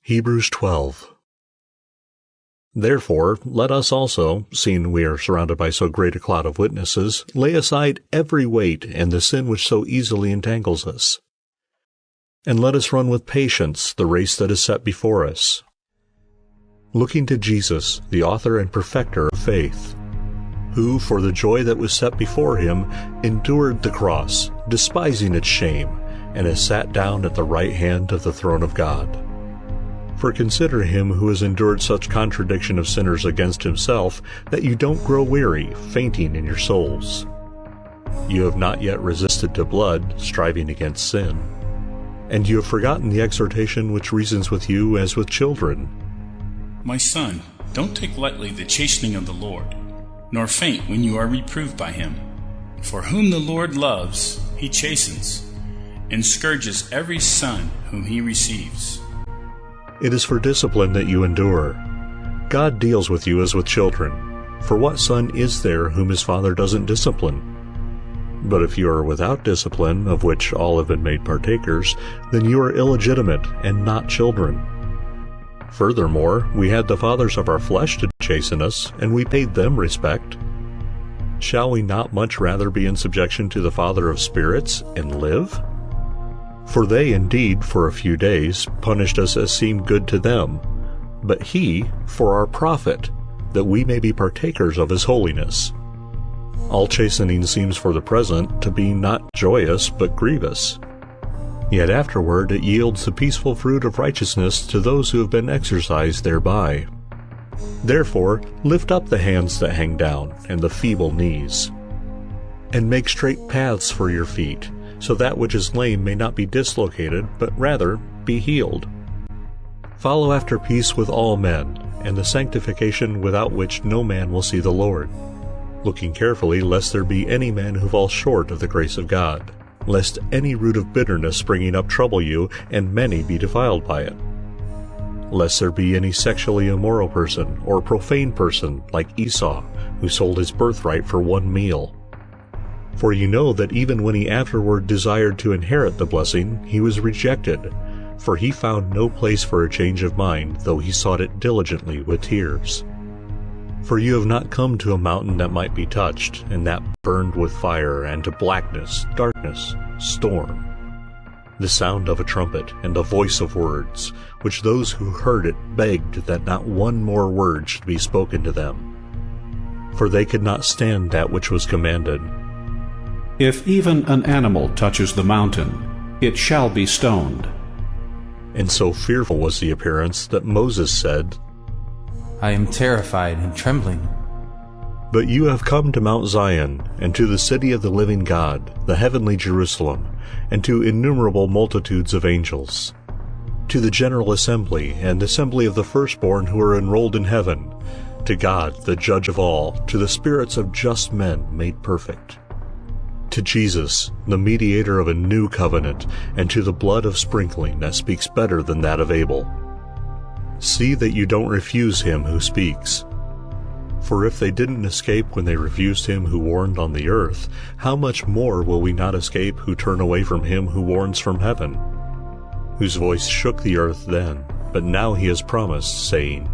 Hebrews 12. Therefore, let us also, seeing we are surrounded by so great a cloud of witnesses, lay aside every weight and the sin which so easily entangles us. And let us run with patience the race that is set before us, looking to Jesus, the author and perfecter of faith, who, for the joy that was set before him, endured the cross, despising its shame, and has sat down at the right hand of the throne of God. For consider him who has endured such contradiction of sinners against himself, that you don't grow weary, fainting in your souls. You have not yet resisted to blood, striving against sin. And you have forgotten the exhortation which reasons with you as with children. My son, don't take lightly the chastening of the Lord, nor faint when you are reproved by him. For whom the Lord loves, he chastens, and scourges every son whom he receives. It is for discipline that you endure. God deals with you as with children. For what son is there whom his father doesn't discipline? But if you are without discipline, of which all have been made partakers, then you are illegitimate and not children. Furthermore, we had the fathers of our flesh to chasten us, and we paid them respect. Shall we not much rather be in subjection to the Father of spirits and live? For they indeed, for a few days, punished us as seemed good to them, but he for our profit, that we may be partakers of his holiness. All chastening seems for the present to be not joyous but grievous. Yet afterward it yields the peaceful fruit of righteousness to those who have been exercised thereby. Therefore lift up the hands that hang down, and the feeble knees, and make straight paths for your feet, so that which is lame may not be dislocated, but rather be healed. Follow after peace with all men, and the sanctification without which no man will see the Lord, looking carefully lest there be any man who falls short of the grace of God, lest any root of bitterness springing up trouble you, and many be defiled by it. Lest there be any sexually immoral person, or profane person, like Esau, who sold his birthright for one meal. For you know that even when he afterward desired to inherit the blessing, he was rejected, for he found no place for a change of mind, though he sought it diligently with tears. For you have not come to a mountain that might be touched, and that burned with fire, and to blackness, darkness, storm, the sound of a trumpet, and the voice of words, which those who heard it begged that not one more word should be spoken to them. For they could not stand that which was commanded. If even an animal touches the mountain, it shall be stoned. And so fearful was the appearance that Moses said, I am terrified and trembling. But you have come to Mount Zion, and to the city of the living God, the heavenly Jerusalem, and to innumerable multitudes of angels, to the general assembly and assembly of the firstborn who are enrolled in heaven, to God, the judge of all, to the spirits of just men made perfect, to Jesus, the mediator of a new covenant, and to the blood of sprinkling that speaks better than that of Abel. See that you don't refuse him who speaks. For if they didn't escape when they refused him who warned on the earth, how much more will we not escape who turn away from him who warns from heaven, whose voice shook the earth then, but now he has promised, saying,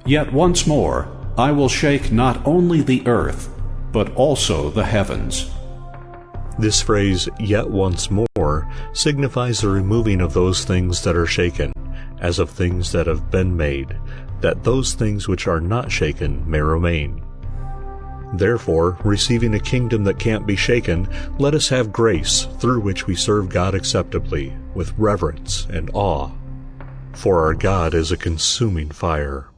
Yet once more I will shake not only the earth, but also the heavens. This phrase, yet once more, signifies the removing of those things that are shaken, as of things that have been made, that those things which are not shaken may remain. Therefore, receiving a kingdom that can't be shaken, let us have grace through which we serve God acceptably, with reverence and awe. For our God is a consuming fire.